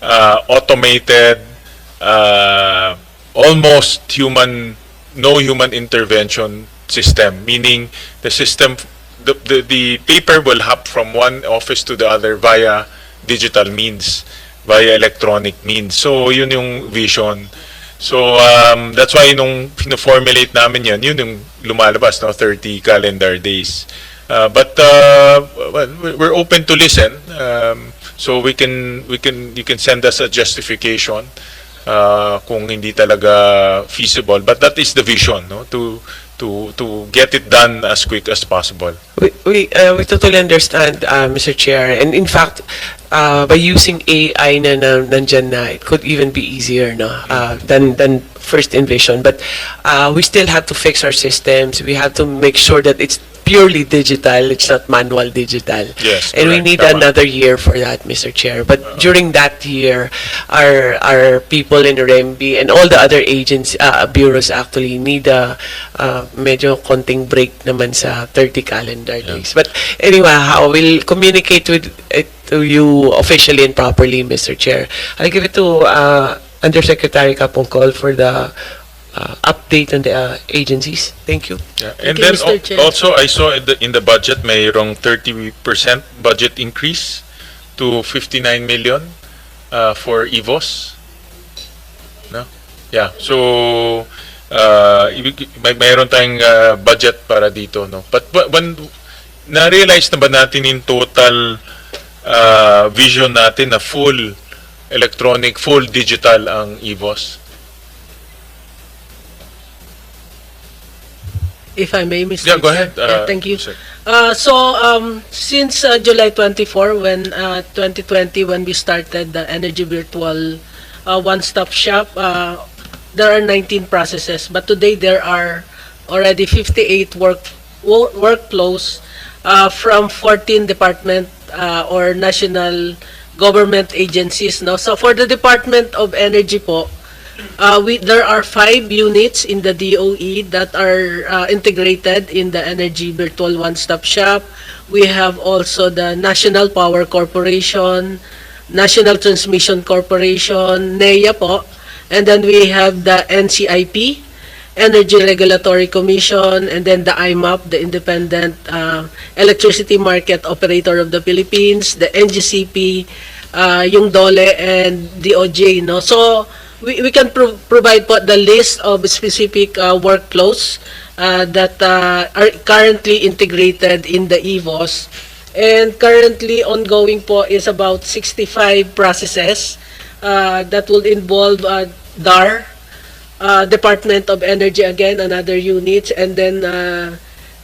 automated, almost no human intervention system, meaning the system, the paper will hop from one office to the other via digital means, via electronic means. So yun yung vision. So that's why nung pino-formulate namin yan, yun yung lumalabas, no, 30 calendar days. But well, we're open to listen. So you can send us a justification kung hindi talaga feasible. But that is the vision, no, to get it done as quick as possible. We totally understand, Mr. Chair, and in fact, by using AI na nandyan na, it could even be easier, no, than first envision. But we still have to fix our systems. We have to make sure that it's purely digital. It's not manual digital. Yes, and we correct. need Tama. another year for that, Mr. Chair. But during that year, our people in REMB and all the other agents, bureaus actually need a medyo konting break naman sa 30 calendar days. But anyway, I will communicate with it to you officially and properly, Mr. Chair. I'll give it to Undersecretary Kapungkol for the update on the agencies. Thank you. Yeah. Thank And you, then Mr. Chair. also I saw in the budget mayroong 30% budget increase to 59 million for EVOS. No? Yeah. So mayroon tayong budget para dito, no. But when na-realize na ba natin in total vision natin na full electronic, full digital ang EVOS? If I may, Mr. Yeah, go Chair. ahead. Yeah, thank you. Sir. Since July 24, when 2020, when we started the Energy Virtual One-Stop Shop, there are 19 processes, but today there are already 58 workflows from 14 department or national government agencies. No? So for the Department of Energy po, there are 5 units in the DOE that are integrated in the Energy Virtual One-Stop Shop. We have also the National Power Corporation, National Transmission Corporation, NEA po, and then we have the NCIP, Energy Regulatory Commission, and then the IMAP, the Independent Electricity Market Operator of the Philippines, the NGCP, yung DOLE, and DOJ. No? So we can provide po the list of specific workflows that are currently integrated in the EVOS. And currently ongoing po is about 65 processes that will involve DAR, Department of Energy again, another unit, and then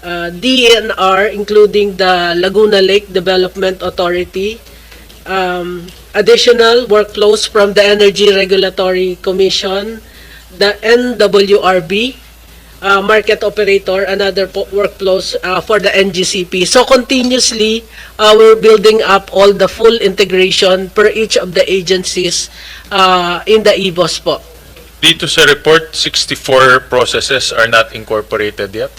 DENR, including the Laguna Lake Development Authority, additional workflows from the Energy Regulatory Commission, the NWRB, market operator, another workflows for the NGCP. So continuously, we're building up all the full integration per each of the agencies in the EVOS po. Dito sa report, 64 processes are not incorporated yet.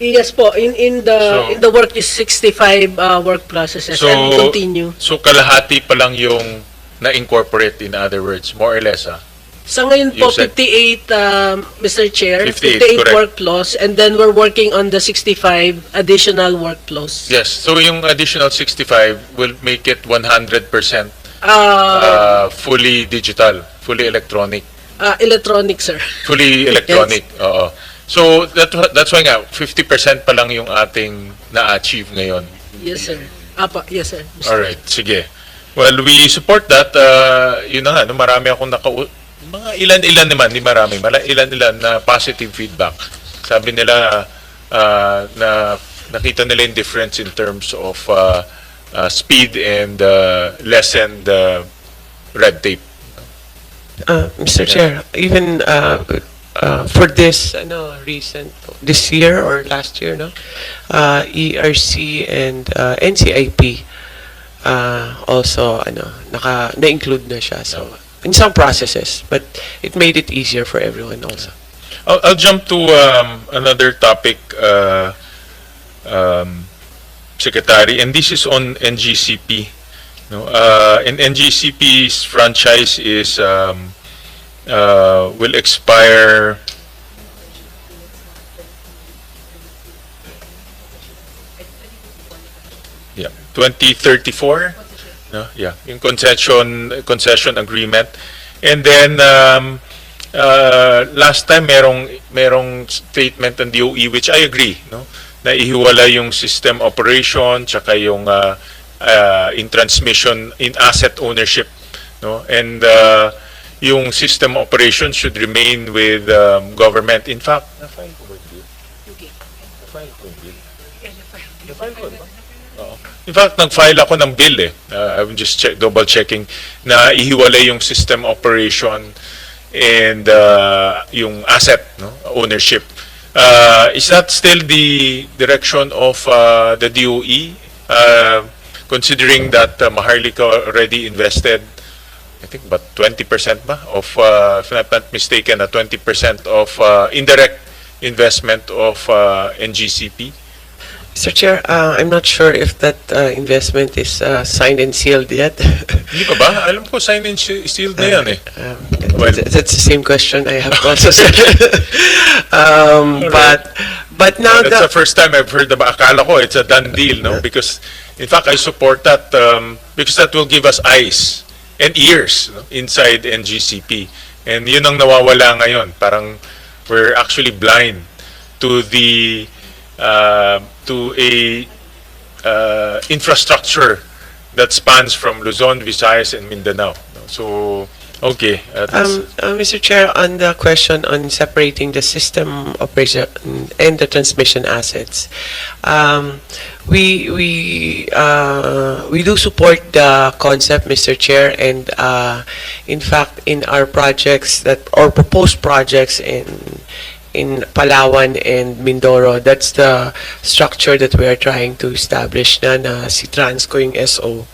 Yes po, in the work is 65 work processes and continue. So kalahati pa lang yung na-incorporate, in other words, more or less, Sa ngayon po, You said- 58, Mr. Chair, 58, correct. workflows, and then we're working on the 65 additional workflows. Yes, so yung additional 65 will make it 100% fully digital, fully electronic. Electronic, sir. Fully electronic, oo. So that's why nga, 50% pa lang yung ating na-achieve ngayon. Yes, sir. Yes, sir. Alright, sige. Well, we support that. Yun na nga, no, marami akong mga ilan-ilan naman, di marami, ilan-ilan na positive feedback. Sabi nila na nakita nila yung difference in terms of speed and lessened red tape. Mr. Chair, even for this this year or last year, no, ERC and NCIP also na-include na siya, so in some processes, but it made it easier for everyone also. I'll jump to another topic, Secretary, and this is on NGCP. No, and NGCP's franchise is will expire. Yeah, 2034. No, yeah, yung concession agreement, and then last time merong statement ng DOE which I agree, no, na ihiwala yung system operation tsaka yung in transmission, in asset ownership, no, and yung system operation should remain with government. In fact, na-file ko ba yung bill? Na-file ko yung bill? Na-file ko ba? Oo. In fact, nag-file ako ng bill eh. I'm just double checking na ihiwalay yung system operation and yung asset, no, ownership. Is that still the direction of the DOE? Considering that Maharlika already invested, I think, about 20% ba of, if I'm not mistaken, 20% of indirect investment of NGCP. Mr. Chair, I'm not sure if that investment is signed and sealed yet. Hindi pa ba? Alam ko signed and sealed na yan eh. Well, That's the same question I have also said. But now that's the first time I've heard about. Akala ko it's a done deal, no? Because in fact I support that because that will give us eyes and ears, no, inside NGCP, and yun ang nawawala ngayon. Parang we're actually blind to the to a infrastructure that spans from Luzon, Visayas, and Mindanao. So, okay. Mr. Chair, on the question on separating the system operation and the transmission assets, we do support the concept, Mr. Chair, and in fact, in our projects that or proposed projects in Palawan and Mindoro, that's the structure that we are trying to establish na si Transco yung SO.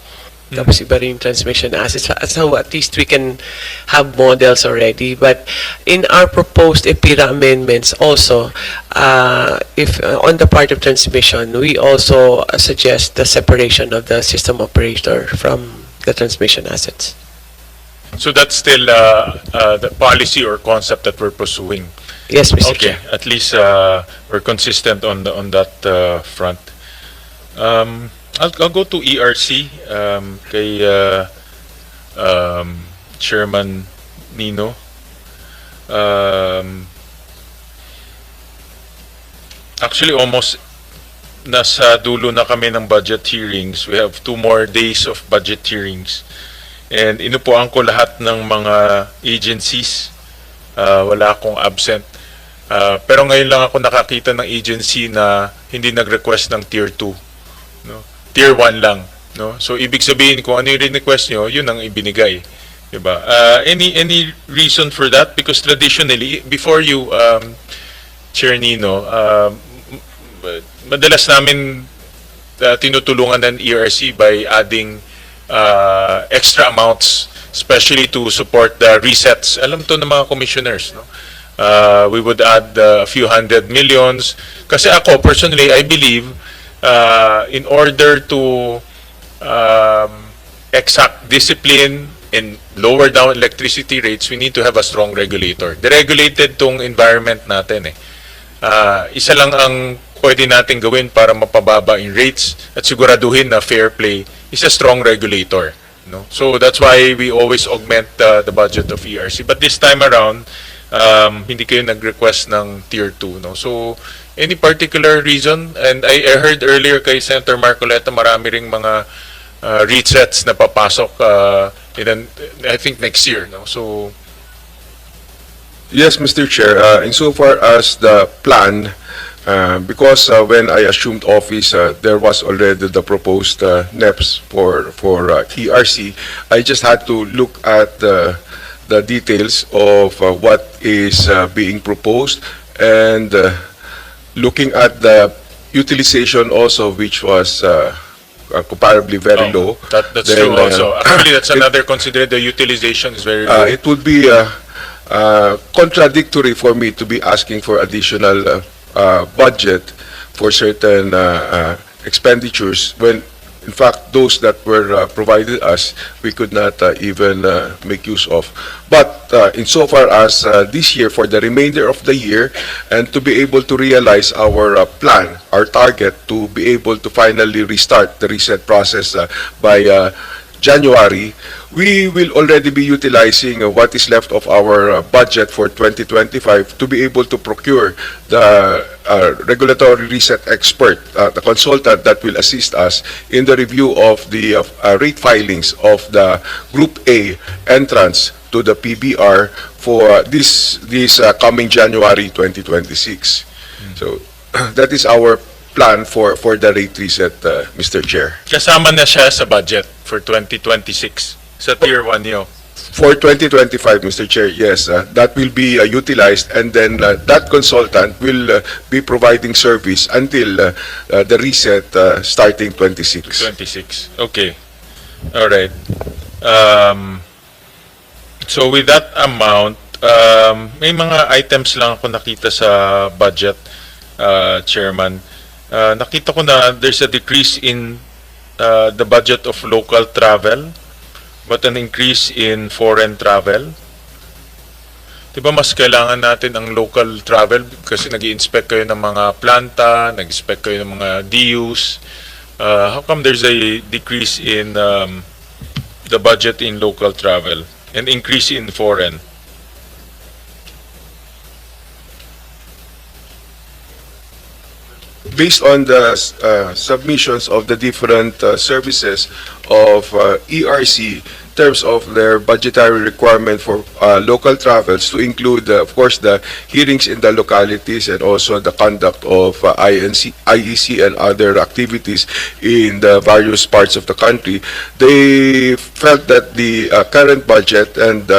Tapos iba rin yung transmission assets. So at least we can have models already. But in our proposed EPIRA amendments also, if on the part of transmission, we also suggest the separation of the system operator from the transmission assets. So that's still the policy or concept that we're pursuing. Yes, Mr. Okay, Chair. at least we're consistent on that front. I'll go to ERC kay Chairman Nino. Actually, almost nasa dulo na kami ng budget hearings. We have 2 more days of budget hearings. And inupuan ko lahat ng mga agencies. Wala akong absent. Pero ngayon lang ako nakakita ng agency na hindi nag-request ng Tier 2. No? Tier 1 lang. No? So, ibig sabihin, kung ano yung request nyo, yun ang ibinigay. Diba? Any reason for that? Because traditionally, before you, Chair Nino, madalas namin tinutulungan ng ERC by adding extra amounts, especially to support the resets. Alam to ng mga commissioners, no? We would add a few hundred millions. Kasi ako, personally, I believe in order to exact discipline and lower down electricity rates, we need to have a strong regulator. Deregulated tong environment natin eh. Isa lang ang pwede natin gawin para mapababa yung rates at siguraduhin na fair play is a strong regulator. No? So that's why we always augment the budget of ERC. But this time around, hindi kayo nag-request ng Tier 2. No? So, any particular reason? And I heard earlier kay Senator Marcoleta, marami ring mga resets na papasok I think next year. No? So, yes, Mr. Chair. Insofar as the plan, because when I assumed office, there was already the proposed NEPs for ERC. I just had to look at the details of what is being proposed and looking at the utilization also, which was comparably very low. That's Then, true also. Actually, that's another consideration. The utilization is very low. It would be contradictory for me to be asking for additional budget for certain expenditures when In fact, those that were provided us, we could not even make use of. But insofar as this year, for the remainder of the year, and to be able to realize our plan, our target to be able to finally restart the reset process by January, we will already be utilizing what is left of our budget for 2025 to be able to procure the regulatory reset expert, the consultant that will assist us in the review of the rate filings of the Group A entrance to the PBR for this coming January 2026. So that is our plan for the rate reset, Mr. Chair. Kasama na siya sa budget for 2026 sa Tier 1 niyo. For 2025, Mr. Chair, yes, that will be utilized, and then that consultant will be providing service until the reset starting 26. 26. Okay. All right. So with that amount, may mga items lang ako nakita sa budget, Chairman. Nakita ko na there's a decrease in the budget of local travel, but an increase in foreign travel. Diba mas kailangan natin ang local travel kasi nag-i-inspect kayo ng mga planta, nag-inspect kayo ng mga DUs. How come there's a decrease in the budget in local travel and increase in foreign? Based on the submissions of the different services of ERC in terms of their budgetary requirement for local travels, to include, of course, the hearings in the localities and also the conduct of IEC and other activities in the various parts of the country, they felt that the current budget and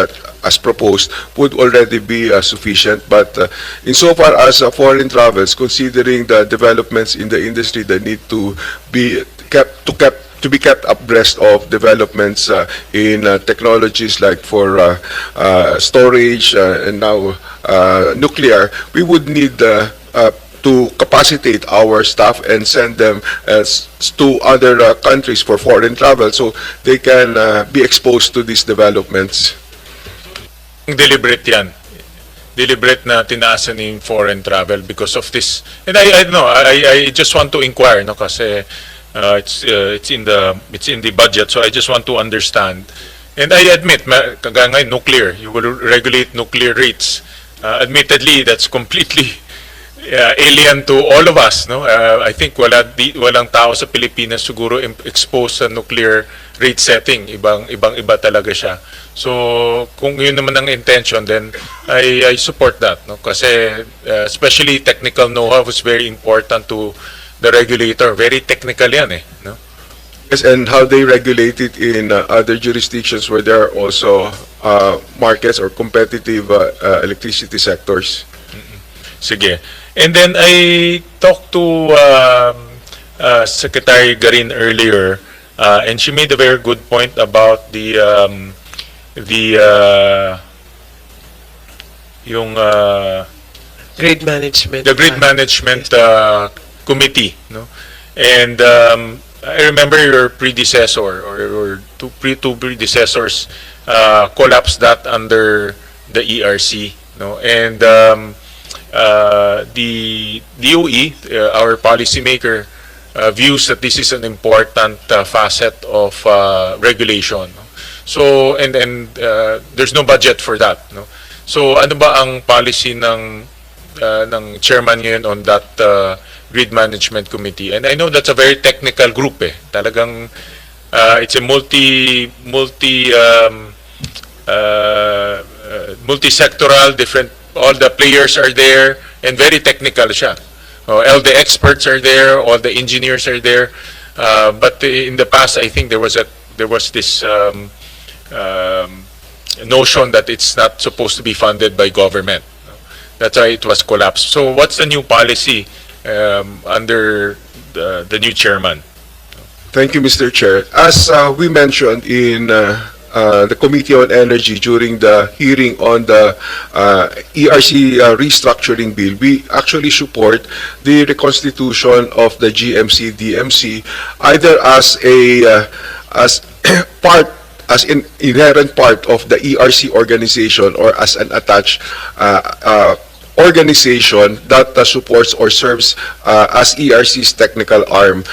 as proposed would already be sufficient. But insofar as foreign travels, considering the developments in the industry that need to be kept abreast of developments in technologies like for storage and now nuclear, we would need to capacitate our staff and send them to other countries for foreign travel so they can be exposed to these developments. Deliberate yan. Deliberate na tinaasan yung foreign travel because of this. And I just want to inquire, no, kasi it's in the budget, so I just want to understand. And I admit, kagaya ngayon, nuclear, you will regulate nuclear rates. Admittedly, that's completely alien to all of us, no? I think walang tao sa Pilipinas siguro exposed sa nuclear rate setting. Ibang-iba talaga siya. So, kung yun naman ang intention, then I support that, no? Kasi especially technical know-how is very important to the regulator. Very technical yan, no? Yes, and how they regulate it in other jurisdictions where there are also markets or competitive electricity sectors. Sige. And then I talked to Secretary Garin earlier, and she made a very good point about Grade management. the grid management committee, no? And I remember your predecessor or two predecessors collapsed that under the ERC, no? And the DOE, our policymaker, views that this is an important facet of regulation. No? So and there's no budget for that, no? So ano ba ang policy ng chairman ngayon on that grid management committee? And I know that's a very technical group, Talagang it's a multi-sectoral, different, all the players are there, and very technical siya. All the experts are there, all the engineers are there. But in the past, I think there was this notion that it's not supposed to be funded by government. That's why it was collapsed. So what's the new policy under the new chairman? Thank you, Mr. Chair. As we mentioned in the Committee on Energy during the hearing on the ERC restructuring bill, we actually support the reconstitution of the GMC-DMC either as a as part as an inherent part of the ERC organization or as an attached organization that supports or serves as ERC's technical arm.